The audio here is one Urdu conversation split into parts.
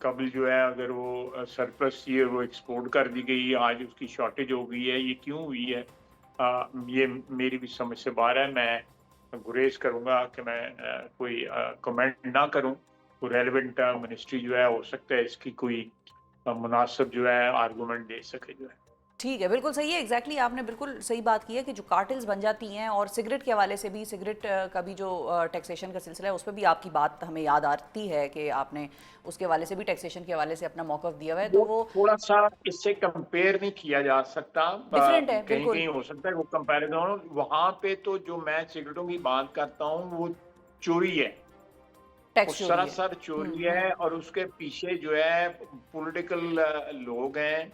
قبل جو ہے اگر وہ سرپلس تھی اور وہ ایکسپورٹ کر دی گئی، آج اس کی شارٹیج ہو گئی ہے، یہ کیوں ہوئی ہے؟ یہ میری بھی سمجھ سے باہر ہے. میں گریز کروں گا کہ میں کوئی کمنٹ نہ کروں. کوئی ریلیونٹ منسٹری جو ہے ہو سکتا ہے اس کی کوئی مناسب جو ہے آرگومنٹ دے سکے جو ہے. ٹھیک ہے، بالکل صحیح ہے. ایگزیکٹلی آپ نے بالکل صحیح بات کی ہے کہ جو کارٹلز بن جاتی ہیں، اور سگریٹ کے حوالے سے بھی، سگریٹ کا بھی جو ٹیکسیشن کا سلسلہ ہے اس پہ بھی آپ کی بات ہمیں یاد آتی ہے کہ آپ نے اس کے حوالے سے بھی ٹیکسیشن کے حوالے سے اپنا موقف دیا ہوا ہے. تو وہ تھوڑا سا اس سے کمپیئر نہیں کیا جا سکتا. ڈفرینٹ ہے کہیں بالکل. کہیں ہو سکتا ہے وہ کمپیریزن. وہاں پہ تو جو میں سگریٹوں کی بات کرتا ہوں وہ چوری ہے، وہ ٹیکس چوری ہے. سراسر چوری ہے، اور اس کے پیچھے جو ہے پولیٹیکل لوگ ہیں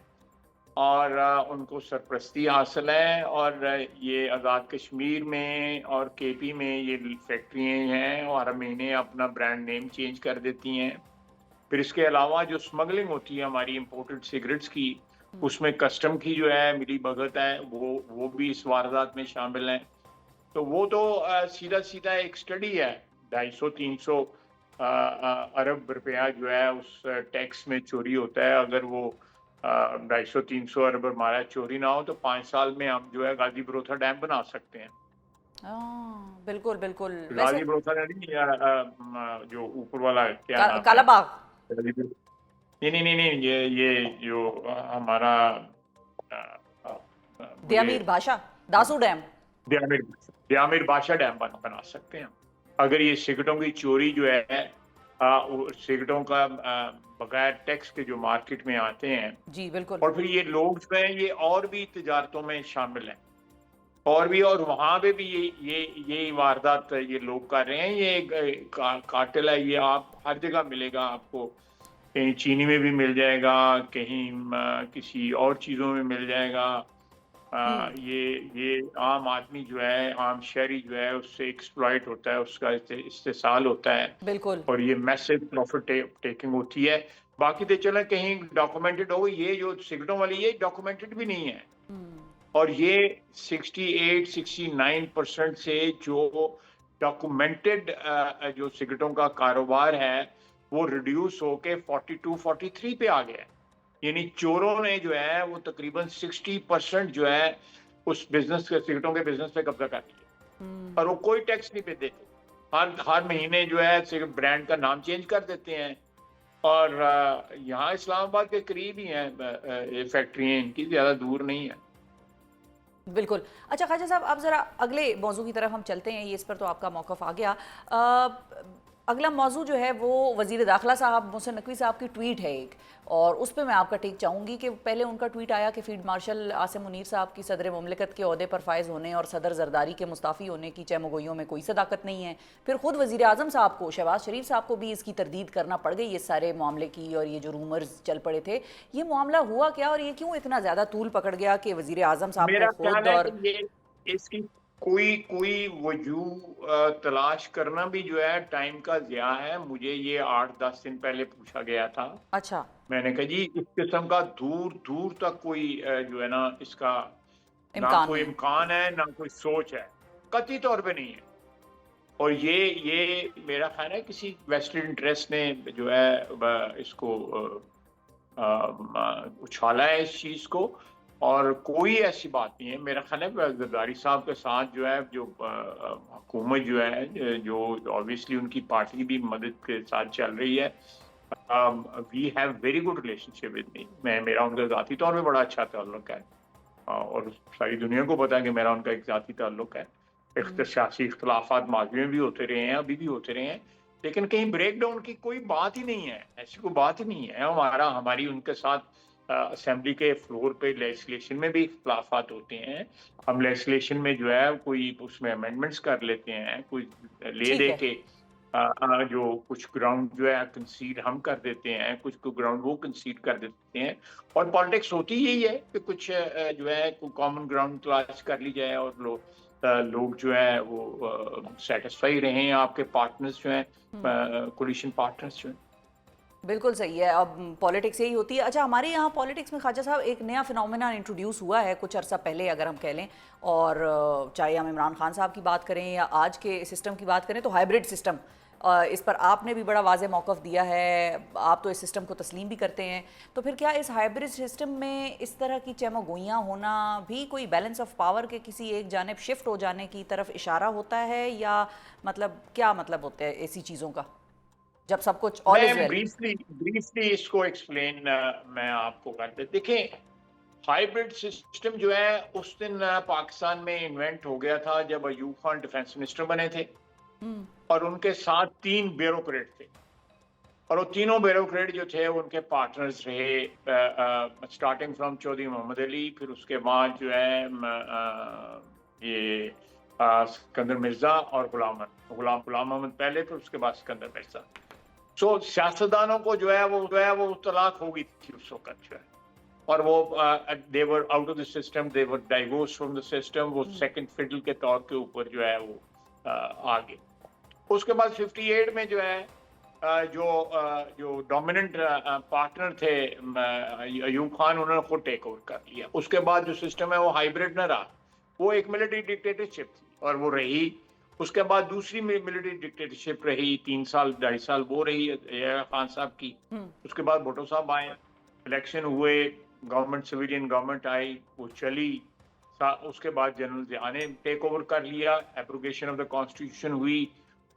اور ان کو سرپرستی حاصل ہے. اور یہ آزاد کشمیر میں اور کے پی میں یہ فیکٹریاں ہیں اور ہر مہینے اپنا برانڈ نیم چینج کر دیتی ہیں. پھر اس کے علاوہ جو اسمگلنگ ہوتی ہے ہماری امپورٹڈ سگریٹس کی، اس میں کسٹم کی جو ہے ملی بھگت ہے، وہ بھی اس واردات میں شامل ہیں. تو وہ تو سیدھا سیدھا ایک سٹڈی ہے. 250-300 ارب روپیہ جو ہے اس ٹیکس میں چوری ہوتا ہے. اگر وہ 250-300 ارب ہمارا چوری نہ ہو تو 5 سال میں ہم جو ہے غازی بروتھا ڈیم بنا سکتے ہیں. بالکل بالکل. ویسے غازی بروتھا نہیں، جو اوپر والا کیا نام کالا ہے، باغ. نہیں، یہ جو ہمارا مجھے دیامیر بھاشا، داسو ڈیم. دیامیر بادشاہ ڈیم بنا سکتے ہیں اگر یہ سگریٹوں کی چوری جو ہے سگریٹوں کا بغیر ٹیکس کے جو مارکیٹ میں آتے ہیں. جی بالکل. اور پھر یہ لوگ جو ہیں یہ اور بھی تجارتوں میں شامل ہیں، اور وہاں پہ بھی یہ واردات یہ لوگ کر رہے ہیں. یہ کارٹل ہے، یہ آپ ہر جگہ ملے گا آپ کو. کہیں چینی میں بھی مل جائے گا، کہیں کسی اور چیزوں میں مل جائے گا. یہ عام آدمی جو ہے، عام شہری جو ہے، اس سے ایکسپلائٹ ہوتا ہے، اس کا استحصال ہوتا ہے. بالکل. اور یہ میسو پروفٹ ٹیکنگ ہوتی ہے. باقی تو چلیں کہیں ڈاکومنٹڈ ہو، یہ جو سگریٹوں والی یہ ڈاکومنٹڈ بھی نہیں ہے. اور یہ 68-69% سے جو ڈاکومنٹڈ جو سگریٹوں کا کاروبار ہے وہ ریڈیوس ہو کے 42-43 پہ آ گیا ہے. یعنی چوروں نے جو ہے وہ تقریباً 60% جو ہے اس بزنس کے سگریٹوں کے بزنس پہ قبضہ کر لیا، اور وہ کوئی ٹیکس نہیں پہ دیتے. ہر مہینے جو ہے سگریٹ برانڈ کا نام چینج کر دیتے ہیں. اور یہاں اسلام آباد کے قریب ہی ہیں یہ فیکٹریاں، ان کی زیادہ دور نہیں ہے. بالکل. اچھا خواجہ صاحب، آپ ذرا اگلے موضوع کی طرف ہم چلتے ہیں. یہ اس پر تو آپ کا موقف آ گیا. اگلا موضوع جو ہے وہ وزیر داخلہ صاحب محسن نقوی صاحب کی ٹویٹ ہے ایک، اور اس پہ میں آپ کا ٹیک چاہوں گی کہ پہلے ان کا ٹویٹ آیا کہ فیلڈ مارشل عاصم منیر صاحب کی صدر مملکت کے عہدے پر فائز ہونے اور صدر زرداری کے مستعفی ہونے کی چہمگوئیوں میں کوئی صداقت نہیں ہے. پھر خود وزیر اعظم صاحب کو، شہباز شریف صاحب کو بھی اس کی تردید کرنا پڑ گئی اس سارے معاملے کی، اور یہ جو رومرز چل پڑے تھے. یہ معاملہ ہوا کیا اور یہ کیوں اتنا زیادہ طول پکڑ گیا کہ وزیر اعظم صاحب میرا کو خیال خود ہے اور کہ یہ اس کی کوئی وجوہ تلاش کرنا بھی جو ہے ٹائم کا ضیاع ہے. مجھے یہ 8-10 دن پہلے پوچھا گیا تھا. اچھا. میں نے کہا جی اس قسم کا دور تک کوئی جو ہے نا اس کا نہ امکان کوئی نہیں. امکان ہے نہ کوئی سوچ ہے، قطعی طور پہ نہیں ہے. اور یہ میرا خیال ہے کسی ویسٹڈ انٹرسٹ نے جو ہے اس کو اچھالا ہے اس چیز کو، اور کوئی ایسی بات نہیں ہے. میرا خیال ہے زرداری صاحب کے ساتھ جو ہے جو حکومت جو ہے جو آبویسلی ان کی پارٹی بھی مدد کے ساتھ چل رہی ہے. We have very good relationship with me. میرا ان کا ذاتی طور پہ بڑا اچھا تعلق ہے، اور ساری دنیا کو پتا ہے کہ میرا ان کا ایک ذاتی تعلق ہے. سیاسی اختلافات ماضی میں بھی ہوتے رہے ہیں، ابھی بھی ہوتے رہے ہیں، لیکن کہیں بریک ڈاؤن کی کوئی بات ہی نہیں ہے. ایسی کوئی بات ہی نہیں ہے. ہماری ان کے ساتھ اسمبلی کے فلور پہ لیجسلیشن میں بھی اختلافات ہوتے ہیں. ہم لیجسلیشن میں جو ہے کوئی اس میں امینڈمنٹس کر لیتے ہیں، کوئی لے ٹھیک دے ہے. کے جو کچھ گراؤنڈ جو ہے کنسیڈ ہم کر دیتے ہیں، کچھ گراؤنڈ وہ کنسیڈ کر دیتے ہیں. اور پالیٹکس ہوتی یہی ہے کہ کچھ جو ہے کامن گراؤنڈ تلاش کر لی جائے اور لوگ جو ہے وہ سیٹسفائی رہیں، آپ کے پارٹنرز جو ہیں، کولیشن پارٹنرز جو ہیں. بالکل صحیح ہے. اب پالیٹکس یہی ہوتی ہے. اچھا، ہمارے یہاں پالیٹکس میں خواجہ صاحب ایک نیا فنومینا انٹروڈیوس ہوا ہے کچھ عرصہ پہلے اگر ہم کہہ لیں، اور چاہے ہم عمران خان صاحب کی بات کریں یا آج کے سسٹم کی بات کریں، تو ہائبرڈ سسٹم اس پر آپ نے بھی بڑا واضح موقف دیا ہے، آپ تو اس سسٹم کو تسلیم بھی کرتے ہیں، تو پھر کیا اس ہائبرڈ سسٹم میں اس طرح کی چیمہ گوئیاں ہونا بھی کوئی بیلنس آف پاور کے کسی ایک جانب شفٹ ہو جانے کی طرف اشارہ ہوتا ہے، یا مطلب کیا مطلب ہوتا ہے ایسی چیزوں کا جب سب کچھ آل میں از ویل؟ بریفلی اس کو ایکسپلین میں آپ کو کرتے دیکھیں. ہائبرڈ سسٹم جو ہے اس دن پاکستان میں انوینٹ ہو گیا تھا جب ایوب خان ڈیفنس منسٹر بنے تھے اور ان کے ساتھ 3 بیوروکریٹ تھے، اور وہ تینوں بیوروکریٹ جو تھے ان کے پارٹنرز رہے اسٹارٹنگ فرام چودھری محمد علی، پھر اس کے بعد جو ہے یہ سکندر مرزا اور غلام محمد پہلے، پھر اس کے بعد سکندر مرزا. سو سیاستدانوں کو جو ہے وہ طلاق ہو گئی تھی اس وقت جو ہے، اور وہ they were out of the system, they were divorced from the system. وہ سیکنڈ فڈل کے طور کے اوپر جو ہے وہ آگے. اس کے بعد 58 میں جو ہے جو ڈومیننٹ پارٹنر تھے ایوب خان، انہوں نے خود ٹیک اوور کر لیا. اس کے بعد جو سسٹم ہے وہ ہائبرڈ نہ رہا، وہ ایک ملٹری ڈکٹیٹرشپ تھی اور وہ رہی. اس کے بعد دوسری ملٹری ڈکٹیٹرشپ رہی 3 سال 2.5 سال، وہ رہی خان صاحب کی. اس کے بعد بھٹو صاحب آئے، الیکشن ہوئے، گورنمنٹ سویلین گورنمنٹ آئی، وہ چلی. اس کے بعد جنرل ضیاء نے ٹیک اوور کر لیا، ایبروگیشن آف دا کانسٹیٹیوشن ہوئی،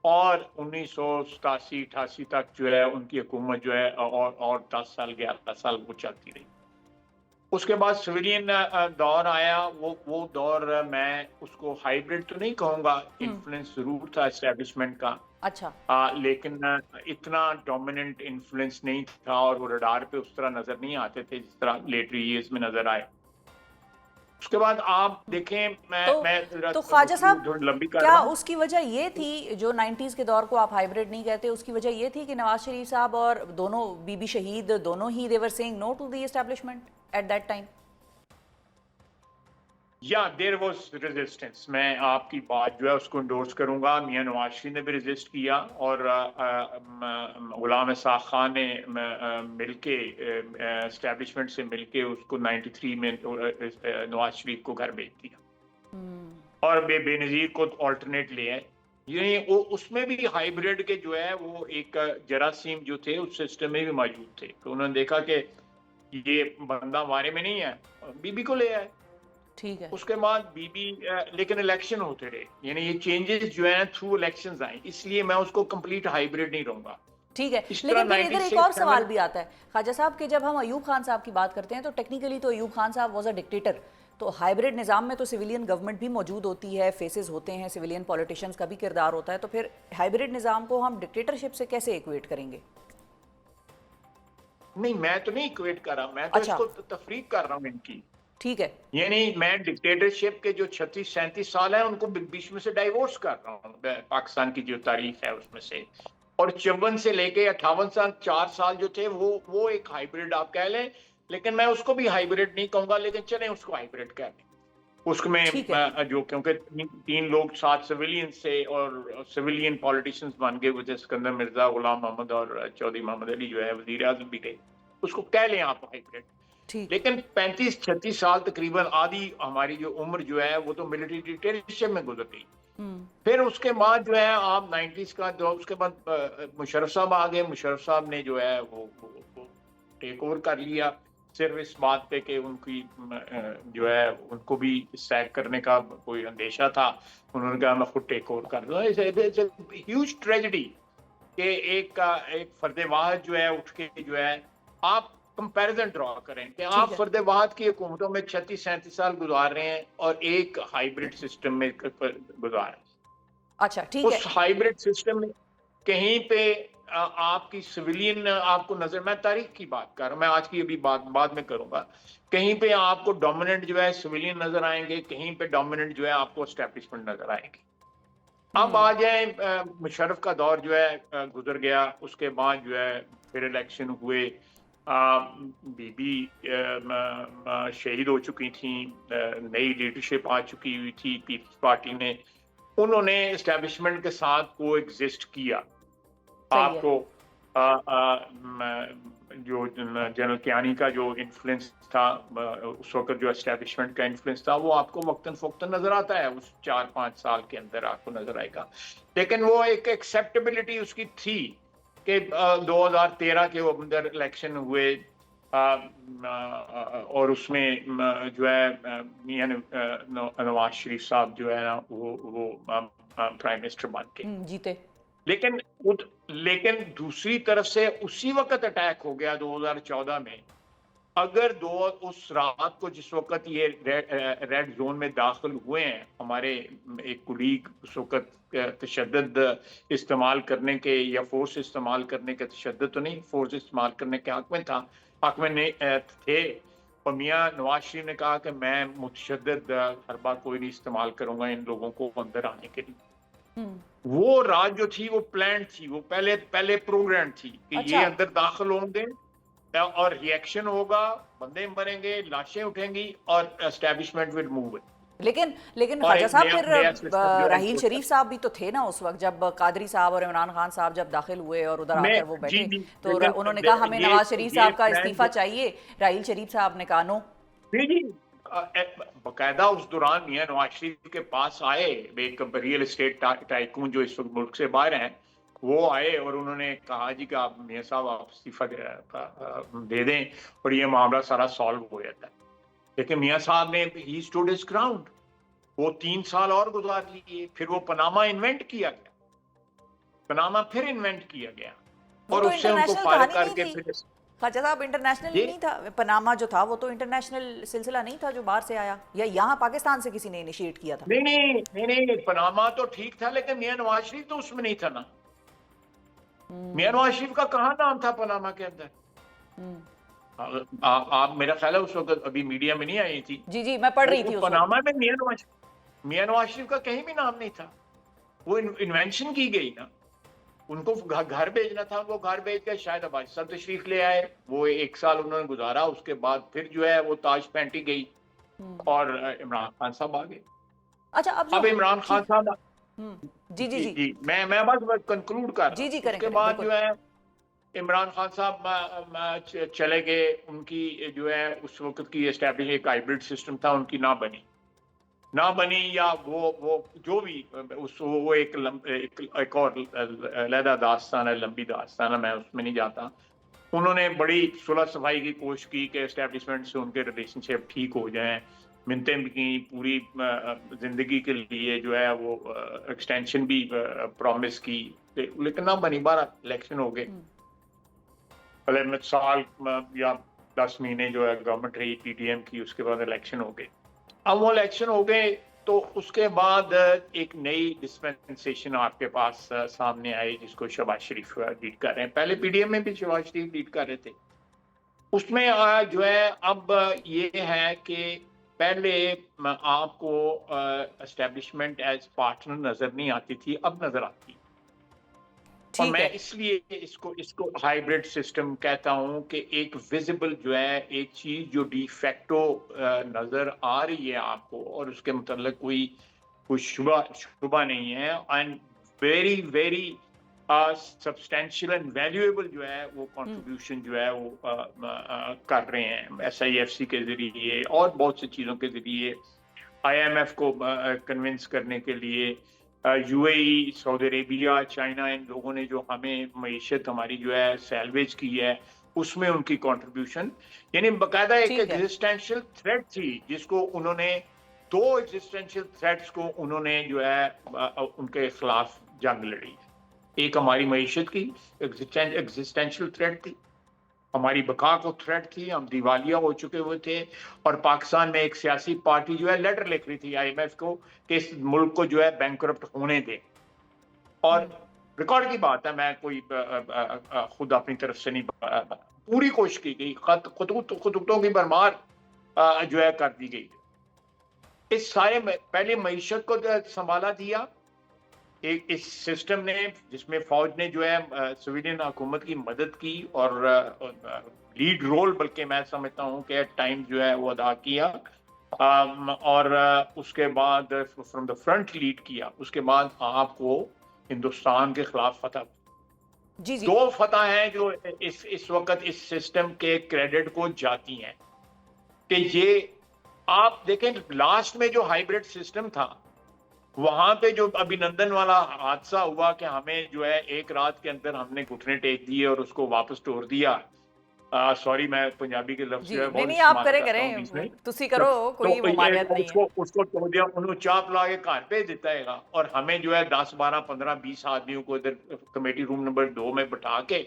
اور 1987-88 تک جو ہے ان کی حکومت جو ہے اور 10 سال 11 سال وہ چلتی رہی. اس کے بعد سویلین دور آیا. وہ دور میں اس کو ہائبرڈ تو نہیں کہوں گا، انفلوئنس ضرور تھا اسٹیبلشمنٹ کا، اچھا، لیکن اتنا ڈومیننٹ انفلوئنس نہیں تھا، اور وہ رڈار پہ اس طرح نظر نہیں آتے تھے جس طرح لیٹر ایئرز میں نظر آئے. اس کے بعد آپ دیکھیں، میں تو خواجہ صاحب لمبی کر کیا رہا ہوں. اس کی وجہ یہ تھی، جو 90s کے دور کو آپ ہائبرڈ نہیں کہتے، اس کی وجہ یہ تھی کہ نواز شریف صاحب اور دونوں بی بی شہید دونوں ہی they were saying no to the establishment at that time؟ یا دیر واز ریزسٹنس. میں آپ کی بات جو ہے اس کو انڈورس کروں گا. میاں نواز شریف نے بھی ریزسٹ کیا، اور غلام اسحاق خان نے مل کے اسٹیبلشمنٹ سے مل کے اس کو 93 میں نواز شریف کو گھر بھیج دیا، اور بے نظیر کو آلٹرنیٹ لے آئے. یعنی اس میں بھی ہائبرڈ کے جو ہے وہ ایک جراثیم جو تھے اس سسٹم میں بھی موجود تھے. تو انہوں نے دیکھا کہ یہ بندہ ہمارے میں نہیں ہے، بی بی کو لے آئے. ٹھیک ہے، اس کے بعد بی بی لیکن الیکشن ہوتے رہے، یعنی یہ چینجز جو ہیں تھرو الیکشنز آئیں، اس لیے میں اس کو کمپلیٹ ہائبرڈ نہیں رہوں گا. ٹھیک ہے. لیکن پھر ادھر ایک اور سوال بھی آتا ہے خواجہ صاحب کہ جب ہم ایوب خان صاحب کی بات کرتے ہیں تو ٹیکنیکلی تو ایوب خان صاحب واز اے ڈکٹیٹر، تو ہائبرڈ نظام میں تو سویلین گورنمنٹ بھی موجود ہوتی ہے، فیسز ہوتے ہیں، سویلین پولیٹیشنز کا بھی کردار ہوتا ہے، تو پھر ہائبرڈ نظام کو ہم ڈکٹیٹرشپ سے کیسے ایکویٹ کریں گے؟ نہیں، میں تو نہیں ایکویٹ کر رہا، میں تو اس کو تفریق کر رہا ہوں ان کی. ٹھیک ہے، یعنی میں ڈکٹیٹرشپ کے جو 36-37 سال ہیں ان کو بیچ میں سے ڈائیورس کر رہا ہوں. پاکستان کی جو تاریخ ہے اس میں سے، اور 54 سے لے کے 58 سال 4 سال جو تھے وہ ایک ہائبرڈ آپ کہہ لیں، لیکن میں اس کو بھی ہائبرڈ نہیں کہوں گا، لیکن چلیں اس کو ہائبرڈ کہہ لیں. اس میں جو کیونکہ 3 لوگ 7 سویلین سے اور سویلین پولیٹیشنز بن گئے، وہ سکندر مرزا، غلام محمد اور چودھری محمد علی جو ہے وزیر اعظم بھی گئے، اس کو کہہ لیں آپ ہائبرڈ. لیکن 35-36 سال تقریباً آدھی ہماری جو عمر جو ہے وہ تو ملٹری ڈکٹیٹرشپ میں گزر گئی. پھر اس کے بعد جو ہے آپ 90s کا اس کے بعد مشرف صاحب آ گئے. مشرف صاحب نے جو ہے وہ ٹیک اوور کر لیا، صرف اس بات پہ کہ ان کی جو ہے ان کو بھی سیک کرنے کا کوئی اندیشہ تھا. انہوں نے کہا میں خود ٹیک اوور کر دوں. ہیوج ٹریجڈی کہ ایک فرد واحد جو ہے اٹھ کے جو ہے، آپ کمپیریزن ڈرا کریں کہ آپ فرد واحد کی حکومتوں میں 36-37 سال گزار رہے ہیں اور ایک ہائبرڈ سسٹم میں گزار رہے ہیں. اچھا ٹھیک ہے. اس ہائبرڈ سسٹم میں کہیں پہ آپ کی سویلین آپ کو نظر، میں تاریخ کی بات کر رہا ہوں، میں آج کی ابھی بات بعد میں کروں گا، کہیں پہ آپ کو ڈومیننٹ جو ہے سویلین نظر آئیں گے، کہیں پہ ڈومیننٹ جو ہے آپ کو اسٹیبلشمنٹ نظر آئیں گے. اب آ جائیں مشرف کا دور جو ہے گزر گیا. اس کے بعد جو ہے پھر الیکشن ہوئے، بی بی شہید ہو چکی تھیں، نئی لیڈرشپ آ چکی ہوئی تھی پیپلز پارٹی نے. انہوں نے اسٹیبلشمنٹ کے ساتھ کو ایگزسٹ کیا. آپ کو جو جنرل کیانی کا جو انفلوئنس تھا اس وقت، جو اسٹیبلشمنٹ کا انفلوئنس تھا، وہ آپ کو وقتاً فوقتاً نظر آتا ہے، اس 4-5 سال کے اندر آپ کو نظر آئے گا. لیکن وہ ایک ایکسیپٹیبلٹی اس کی تھی کہ 2013 کے اندر الیکشن ہوئے، اور اس میں جو ہے یعنی نواز شریف صاحب جو ہے نا وہ پرائم منسٹر بن کے جیتے. لیکن دوسری طرف سے اسی وقت اٹیک ہو گیا 2014 میں. اگر اس رات کو جس وقت یہ ریڈ زون میں داخل ہوئے ہیں، ہمارے ایک کولیگ اس وقت تشدد استعمال کرنے کے یا فورس استعمال کرنے کے، تشدد تو نہیں، فورس استعمال کرنے کے حق میں تھے، اور میاں نواز شریف نے کہا کہ میں متشدد حربہ کوئی نہیں استعمال کروں گا ان لوگوں کو اندر آنے کے لیے. وہ رات جو تھی وہ پلان تھی، وہ پہلے پروگرام تھی کہ یہ اندر داخل ہوں گے اور ریئیکشن ہوگا، بندے مریں گے، لاشیں اٹھیں گی اور اسٹیبلشمنٹ ول موو. لیکن خواجہ صاحب پھر راحیل شریف صاحب بھی تو تھے نا اس وقت، جب قادری صاحب اور عمران خان صاحب جب داخل ہوئے اور ادھر آ کر وہ بیٹھے تو انہوں نے کہا ہمیں نواز شریف صاحب کا استعفیٰ چاہیے. راحیل شریف صاحب نے کہا نو. باقاعدہ اس دوران میاں نواز شریف کے پاس آئے، ایک ریئل اسٹیٹ ٹائکون جو اس وقت ملک سے باہر ہیں، وہ آئے اور انہوں نے کہا جی کہ آپ میاں صاحب آپ استعفیٰ دے دیں اور یہ معاملہ سارا سالو ہو جاتا ہے. لیکن میاں صاحب نے ہی اسٹوڈ ہز گراؤنڈ. وہ 3 سال اور گزار لیے، پھر وہ پناما انوینٹ کیا گیا، پناما پھر انوینٹ کیا گیا اور اس سے ان کو فارغ کر کے پھر خواجہ صاحب انٹرنیشنل نہیں تھا پناما جو تھا، وہ تو انٹرنیشنل سلسلہ نہیں تھا جو باہر سے آیا، یا یہاں پاکستان سے کسی نے انیشیٹ کیا تھا؟ نہیں، پناما تو ٹھیک تھا لیکن میاں نواز شریف تو اس میں نہیں تھا نا. میاں نواز شریف کا کہاں نام تھا پناما کے اندر؟ آپ میرا خیال ہے اس وقت ابھی میڈیا میں نہیں آئی تھی. جی میں پڑھ رہی تھی. پناما میں میاں نواز شریف کا کہیں بھی نام نہیں تھا. وہ انوینشن کی گئی نا، ان کو گھر بھیجنا تھا، وہ گھر بھیج کے شاید عباس صاحب تشریف لے آئے، وہ 1 سال انہوں نے گزارا، اس کے بعد پھر جو ہے وہ تاج پینٹی گئی اور عمران خان صاحب آ گئے. اچھا اب عمران خان صاحب جی میں بس کنکلوڈ کر رہا ہوں. اس کے بعد جو ہے عمران خان صاحب چلے گئے، ان کی جو ہے اس وقت کی اسٹیبلش ایک ہائبرڈ سسٹم تھا، ان کی نہ بنی یا وہ جو بھی وہ ایک اور علیحدہ داستان ہے، لمبی داستان ہے، میں اس میں نہیں جاتا. انہوں نے بڑی صلح صفائی کی کوشش کی کہ اسٹیبلشمنٹ سے ان کے ریلیشن شپ ٹھیک ہو جائیں، منتیں بھی کی، پوری زندگی کے لیے جو ہے وہ ایکسٹینشن بھی پرومس کی، لیکن نہ بنی. 12 الیکشن ہو گئے، پہلے سال یا 10 مہینے جو ہے گورنمنٹ رہی پی ڈی ایم کی، اس کے بعد الیکشن ہو گئے. اب وہ الیکشن ہو گئے تو اس کے بعد ایک نئی ڈسپنسیشن آپ کے پاس سامنے آئی جس کو شہباز شریف لیڈ کر رہے ہیں. پہلے پی ڈی ایم میں بھی شہباز شریف لیڈ کر رہے تھے. اس میں جو ہے اب یہ ہے کہ پہلے آپ کو اسٹیبلشمنٹ ایز پارٹنر نظر نہیں آتی تھی، اب نظر آتی. اور میں اس لیے اس کو ہائیبرڈ سسٹم کہتا ہوں کہ ایک ویزیبل جو ہے ایک چیز جو ڈی فیکٹو نظر آ رہی ہے آپ کو اور اس کے متعلق کوئی شبہ نہیں ہے، and very very substantial and valuable جو ہے وہ کنٹریبیوشن جو ہے وہ کر رہے ہیں SIFC کے ذریعے اور بہت سی چیزوں کے ذریعے، IMF کو کنونس کرنے کے لیے، UAE، سعودی عربیہ، چائنا، ان لوگوں نے جو ہمیں معیشت ہماری جو ہے سیلویج کی ہے، اس میں ان کی کنٹریبیوشن، یعنی باقاعدہ ایک ایگزسٹینشیل تھریٹ تھی جس کو انہوں نے 2 ایگزسٹینشیل تھریٹس کو انہوں نے جو ہے ان کے خلاف جنگ لڑی. ایک ہماری معیشت کی ایگزسٹینشیل تھریٹ تھی، ہماری بقا کو تھریٹ تھی، ہم دیوالیہ ہو چکے ہوئے تھے، اور پاکستان میں ایک سیاسی پارٹی جو ہے لیٹر لکھ رہی تھی IMF کو کہ اس ملک کو جو ہے بینکرپٹ ہونے دے. اور ریکارڈ کی بات ہے، میں کوئی خود اپنی طرف سے نہیں، پوری کوشش کی گئی، خطوطوں کی بھرمار جو ہے کر دی گئی. اس سارے پہلے معیشت کو سنبھالا دیا اس سسٹم نے، جس میں فوج نے جو ہے سویلین حکومت کی مدد کی اور لیڈ رول بلکہ میں سمجھتا ہوں کہ ایٹ ٹائم جو ہے وہ ادا کیا، اور اس کے بعد فرام دا فرنٹ لیڈ کیا. اس کے بعد آپ کو ہندوستان کے خلاف فتح. جی جی 2 فتح ہیں جو اس وقت اس سسٹم کے کریڈٹ کو جاتی ہیں کہ یہ آپ دیکھیں لاسٹ میں جو ہائیبرڈ سسٹم تھا وہاں پہ جو ابھی نندن والا حادثہ ہوا کہ ہمیں جو ہے ایک رات کے اندر ہم نے گھٹنے ٹیک دیے اور اس کو واپس توڑ دیا. سوری میں پنجابی کے لفظ جی جو ہے نہیں بہت نہیں آپ استعمال کریں کرتا ہوں بیچ میں. تسی کرو تو کوئی یہ ممانعت نہیں ہے. اس کو توڑ دیا انہوں چاپ لا کے گھر بھیج دیتا ہے گا اور ہمیں جو ہے 10 12 15 20 آدمیوں کو ادھر کمیٹی روم نمبر 2 میں بٹھا کے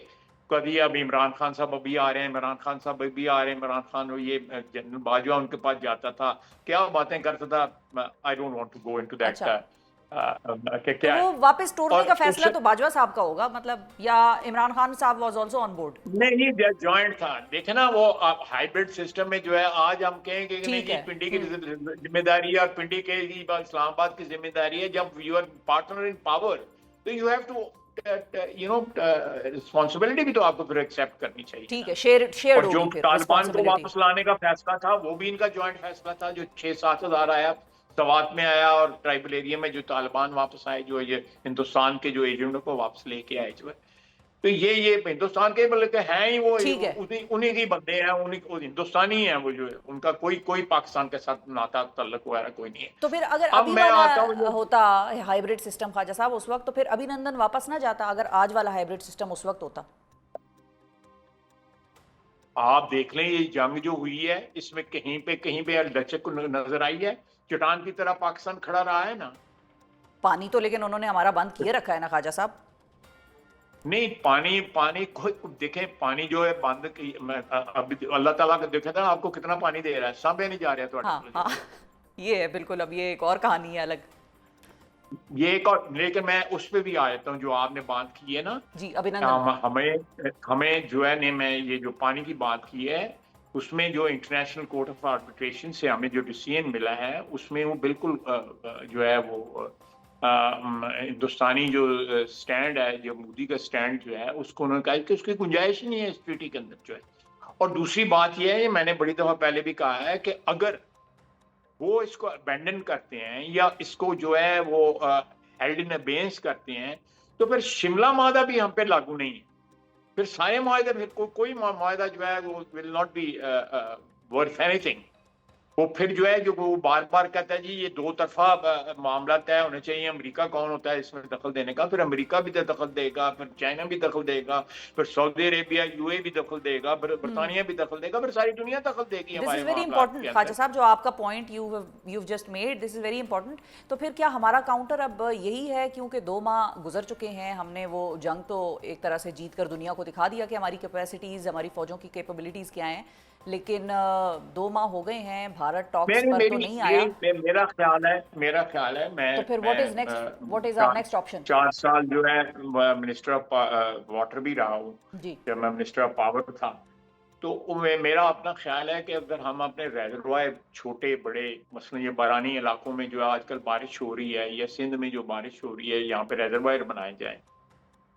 کبھی اب عمران خان صاحب ابھی آ رہے ہیں عمران خان صاحب ابھی آ رہے ہیں عمران خان یہ جنرل باجوہ ان کے پاس جاتا تھا کیا باتیں کرتا تھا. I don't want to go into that اچھا کہ تو کیا ہے. وہ واپس توڑنے اور کا فیصلہ اس تو باجوہ صاحب کا ہوگا مطلب یا عمران خان صاحب واز آلسو آن بورڈ. نہیں جوائنٹ تھا. دیکھیں نا وہ ہائیبرڈ سسٹم میں جو ہے آج ہم کہیں کہ نہیں ٹھیک جی ہے پنڈی کی ذمہ داری ہے اور پنڈی کے جی اسلام آباد کی ذمہ داری ہے. جب you are partner in power تو یو ہیو ٹو رسپانسبلٹی بھی تو آپ کو پھر ایکسیپٹ کرنی چاہیے ٹھیک نا. ہے شیئرڈ اور جو ہوگی پھر طالبان کو رسپانسبلٹی. واپس لانے کا فیصلہ تھا وہ بھی ان کا جوائنٹ فیصلہ تھا جو 6-7 ہزار آیا سوات میں آیا اور ٹرائبل ایریا میں جو طالبان واپس آئے جو یہ ہندوستان کے جو ایجنٹوں کو واپس لے کے آئے جو ہے تو یہ ہندوستان کے بلکہ ہیں ہی وہ ٹھیک ہے انہیں کی بندے ہیں ہندوستانی ہیں وہ جو ہے ان کا کوئی پاکستان کے ساتھ ناتا تعلق وغیرہ کوئی نہیں ہے. تو پھر اگر اب ابھی میں والا آتا ہوں ہوتا ہائیبرڈ سسٹم خواجہ صاحب اس وقت تو پھر ابھی نندن واپس نہ جاتا اگر آج والا ہائیبرڈ سسٹم اس وقت ہوتا. آپ دیکھ لیں یہ جنگ جو ہوئی ہے اس میں کہیں پہ لچک نظر آئی ہے. چٹان کی طرح پاکستان کھڑا رہا ہے نا. پانی تو لیکن انہوں نے ہمارا بند کیے رکھا ہے نا خواجہ صاحب. نہیں پانی دیکھیں پانی جو ہے بند ابھی اللہ تعالیٰ کا دیکھا تھا آپ کو کتنا پانی دے رہا ہے سانبے نہیں جا رہا ہاں ہاں یہ ہے بالکل. اب یہ ایک اور کہانی ہے الگ. یہ ایک اور لیکن میں اس پہ بھی آ جاتا ہوں جو آپ نے بات کی ہے نا. جی ابھینندن. ہمیں جو ہے میں یہ جو پانی کی بات کی ہے اس میں جو انٹرنیشنل کورٹ آف آربیٹریشن سے ہمیں جو ڈیسیژن ملا ہے اس میں وہ بالکل جو ہے وہ ہندوستانی جو سٹینڈ ہے جو مودی کا سٹینڈ جو ہے اس کو انہوں نے کہا کہ اس کی گنجائش ہی نہیں ہے اس ٹریٹی کے اندر جو ہے. اور دوسری بات یہ ہے میں نے بڑی دفعہ پہلے بھی کہا ہے کہ اگر وہ اس کو ابینڈن کرتے ہیں یا اس کو جو ہے وہ ہیلڈ ان ابینس کرتے ہیں تو پھر شملہ معاہدہ بھی ہم پہ لاگو نہیں ہے. پھر سارے معاہدے کوئی معاہدہ جو ہے وہ will not be worth anything. وہ پھر جو ہے جو وہ بار بار کہتا ہے جی یہ 2 طرفہ معاملہ طے ہونے چاہیے. امریکہ کون ہوتا ہے اس میں دخل دینے کا؟ پھر امریکہ بھی دخل دے گا پھر چائنا بھی دخل دے گا پھر سعودی عربیہ یو اے بھی دخل دے گا پھر برطانیہ بھی دخل دے گا پھر ساری دنیا دخل دے گی دس ہمارے از ویری معاملات امپورٹنٹ کے خواجہ اندر. صاحب جو آپ کا point you just made this is very important. تو پھر کیا ہمارا کاؤنٹر اب یہی ہے کیونکہ 2 ماہ گزر چکے ہیں ہم نے وہ جنگ تو ایک طرح سے جیت کر دنیا کو دکھا دیا کہ ہماری کیپیسٹیز ہماری فوجوں کی کیپیبلٹیز کیا ہیں لیکن 2 ماہ ہو گئے ہیں بھارت ٹاکس پر تو نہیں آیا. میرا خیال ہے میں تو پھر what is our next option. 4 سال جو ہے منسٹر آف واٹر بھی رہا ہوں جی جب میں منسٹر آف پاور تھا تو میرا اپنا خیال ہے کہ اگر ہم اپنے ریزروائر چھوٹے بڑے مثلا یہ بارانی علاقوں میں جو آج کل بارش ہو رہی ہے یا سندھ میں جو بارش ہو رہی ہے یہاں پہ ریزروائر بنائے جائیں.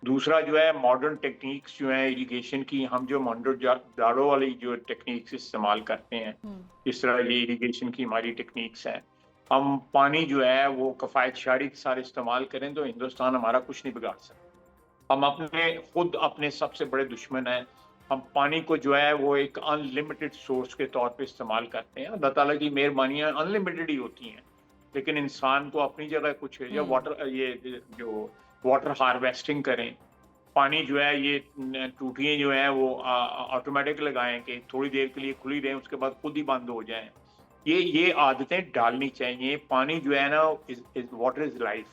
دوسرا جو ہے ماڈرن ٹیکنیکس جو ہیں اریگیشن کی ہم جو جاڑوں والی جو ٹیکنیکس استعمال کرتے ہیں اس طرح یہ اریگیشن کی ہماری ٹیکنیکس ہیں ہم پانی جو ہے وہ کفایت شعاری کے ساتھ استعمال کریں تو ہندوستان ہمارا کچھ نہیں بگاڑ سکتا. ہم خود اپنے سب سے بڑے دشمن ہیں. ہم پانی کو جو ہے وہ ایک ان لمیٹڈ سورس کے طور پہ استعمال کرتے ہیں. اللہ تعالیٰ کی مہربانیاں ان لمیٹڈ ہی ہوتی ہیں لیکن انسان کو اپنی جگہ کچھ یا یہ جو واٹر ہارویسٹنگ کریں پانی جو ہے یہ ٹوٹیاں جو ہیں وہ آٹومیٹک لگائیں کہ تھوڑی دیر کے لیے کھلی رہیں اس کے بعد خود ہی بند ہو جائیں. یہ عادتیں ڈالنی چاہیے. پانی جو ہے نا واٹر از لائف.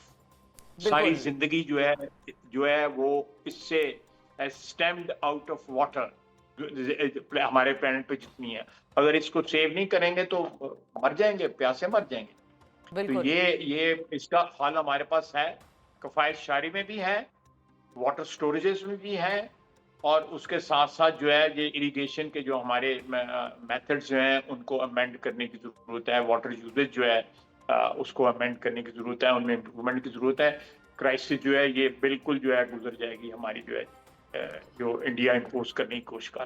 ساری زندگی جو ہے وہ اس سے اسٹیمڈ آؤٹ آف واٹر ہمارے پلانٹ پہ جتنی ہے اگر اس کو سیو نہیں کریں گے تو مر جائیں گے پیاسے مر جائیں گے. تو یہ اس کا حل ہمارے پاس ہے. کفایت شعاری میں بھی ہے واٹر سٹوریجز میں بھی ہے اور اس کے ساتھ ساتھ جو ہے یہ اریگیشن کے جو ہمارے میتھڈز جو ہیں ان کو امینڈ کرنے کی ضرورت ہے. واٹر یوزیج جو ہے اس کو امینڈ کرنے کی ضرورت ہے ان میں امپرومنٹ کی ضرورت ہے. کرائسس جو ہے یہ بالکل جو ہے گزر جائے گی ہماری جو ہے جو انڈیا امپوز کرنے کی کوشش کر.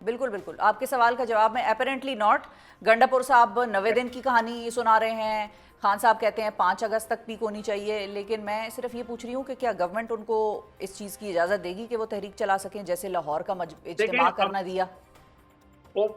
بالکل بالکل آپ کے سوال کا جواب میں اپیرنٹلی ناٹ. گنڈاپور صاحب 90 دن کی کہانی سنا رہے ہیں، خان صاحب کہتے ہیں 5 اگست تک پیک ہونی چاہیے، لیکن میں صرف یہ پوچھ رہی ہوں کہ کیا گورنمنٹ ان کو اس چیز کی اجازت دے گی کہ وہ تحریک چلا سکیں جیسے لاہور کا دیکھیں اجتماع اب کرنا دیا؟ وہ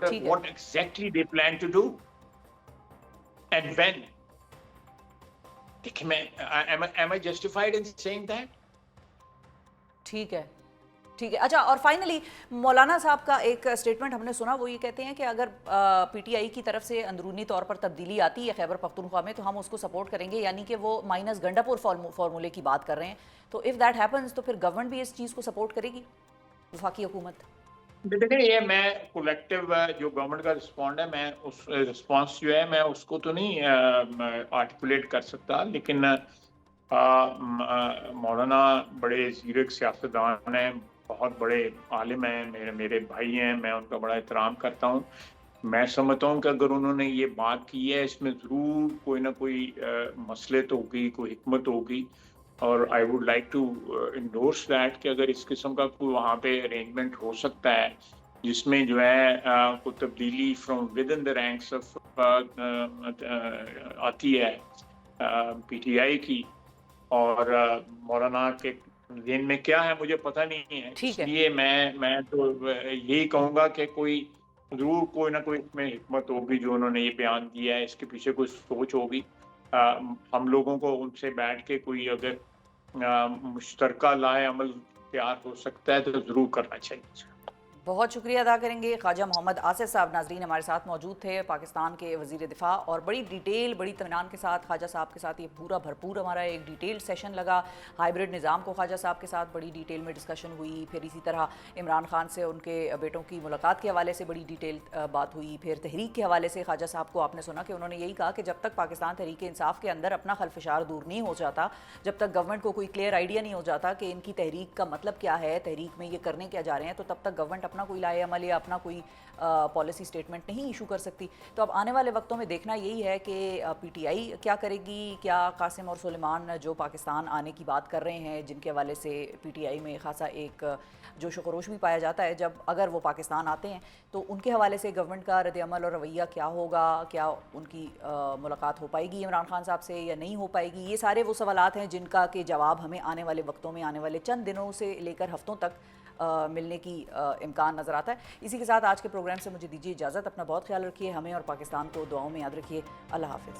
ٹھیک ہے. what exactly they plan to do and when. دیکھیں میں am I justified in saying that? ٹھیک ہے ٹھیک ہے. اچھا، اور فائنلی مولانا صاحب کا ایک اسٹیٹمنٹ ہم نے سنا، وہ یہ کہتے ہیں کہ اگر پی ٹی آئی کی طرف سے اندرونی طور پر تبدیلی آتی ہے خیبر پختونخوا میں تو ہم اس کو سپورٹ کریں گے، یعنی کہ وہ مائنس گنڈاپور فارمولے کی بات کر رہے ہیں. تو اف دیٹ ہیپنز تو پھر گورنمنٹ بھی اس چیز کو سپورٹ کرے گی، وفاقی حکومت؟ دیکھیں یہ میں کولیکٹیو جو گورنمنٹ کا رسپونڈ ہے، میں اس رسپانس جو ہے میں اس کو تو نہیں آرٹیکولیٹ کر سکتا، لیکن مولانا بڑے زیرک سیاستدان ہیں، بہت بڑے عالم ہیں، میرے بھائی ہیں، میں ان کا بڑا احترام کرتا ہوں. میں سمجھتا ہوں کہ اگر انہوں نے یہ بات کی ہے اس میں ضرور کوئی نہ کوئی مصلحت ہوگی، کوئی حکمت ہوگی، اور I would like to endorse that کہ اگر اس قسم کا کوئی وہاں پہ ارینجمنٹ ہو سکتا ہے جس میں جو ہے کوئی تبدیلی from with in the ranks of آتی ہے پی ٹی آئی کی، اور مولانا کے ذہن میں کیا ہے مجھے پتہ نہیں ہے، اس ٹھیک ہے. لیے میں تو یہی کہوں گا کہ ضرور کوئی نہ کوئی اس میں حکمت ہوگی جو انہوں نے یہ بیان دیا ہے، اس کے پیچھے کوئی سوچ ہوگی. ہم لوگوں کو ان سے بیٹھ کے کوئی اگر مشترکہ لائے عمل تیار ہو سکتا ہے تو ضرور کرنا چاہیے. بہت شکریہ ادا کریں گے خواجہ محمد آصف صاحب. ناظرین ہمارے ساتھ موجود تھے پاکستان کے وزیر دفاع، اور بڑی ڈیٹیل بڑی اطمینان کے ساتھ خواجہ صاحب کے ساتھ یہ پورا بھرپور ہمارا ایک ڈیٹیل سیشن لگا. ہائیبرڈ نظام کو خواجہ صاحب کے ساتھ بڑی ڈیٹیل میں ڈسکشن ہوئی، پھر اسی طرح عمران خان سے ان کے بیٹوں کی ملاقات کے حوالے سے بڑی ڈیٹیل بات ہوئی، پھر تحریک کے حوالے سے خواجہ صاحب کو آپ نے سنا کہ انہوں نے یہی کہا کہ جب تک پاکستان تحریک انصاف کے اندر اپنا خلفشار دور نہیں ہو جاتا، جب تک گورنمنٹ کو کوئی کلیئر آئیڈیا نہیں ہو جاتا کہ ان کی تحریک کا مطلب کیا ہے، تحریک میں یہ کرنے کیا جا رہے ہیں، تو تب تک گورنمنٹ اپنا کوئی لائے عمل یا اپنا کوئی پالیسی سٹیٹمنٹ نہیں ایشو کر سکتی. تو اب آنے والے وقتوں میں دیکھنا یہی ہے کہ پی ٹی آئی کیا کرے گی، کیا قاسم اور سلیمان جو پاکستان آنے کی بات کر رہے ہیں، جن کے حوالے سے پی ٹی آئی میں خاصا ایک جوش و خروش بھی پایا جاتا ہے جب اگر وہ پاکستان آتے ہیں، تو ان کے حوالے سے گورنمنٹ کا رد عمل اور رویہ کیا ہوگا، کیا ان کی ملاقات ہو پائے گی عمران خان صاحب سے یا نہیں ہو پائے گی. یہ سارے وہ سوالات ہیں جن کا کہ جواب ہمیں آنے والے وقتوں میں، آنے والے چند دنوں سے لے کر ہفتوں تک ملنے کی امکان نظر آتا ہے. اسی کے ساتھ آج کے پروگرام سے مجھے دیجیے اجازت. اپنا بہت خیال رکھیے، ہمیں اور پاکستان کو دعاؤں میں یاد رکھیے. اللہ حافظ.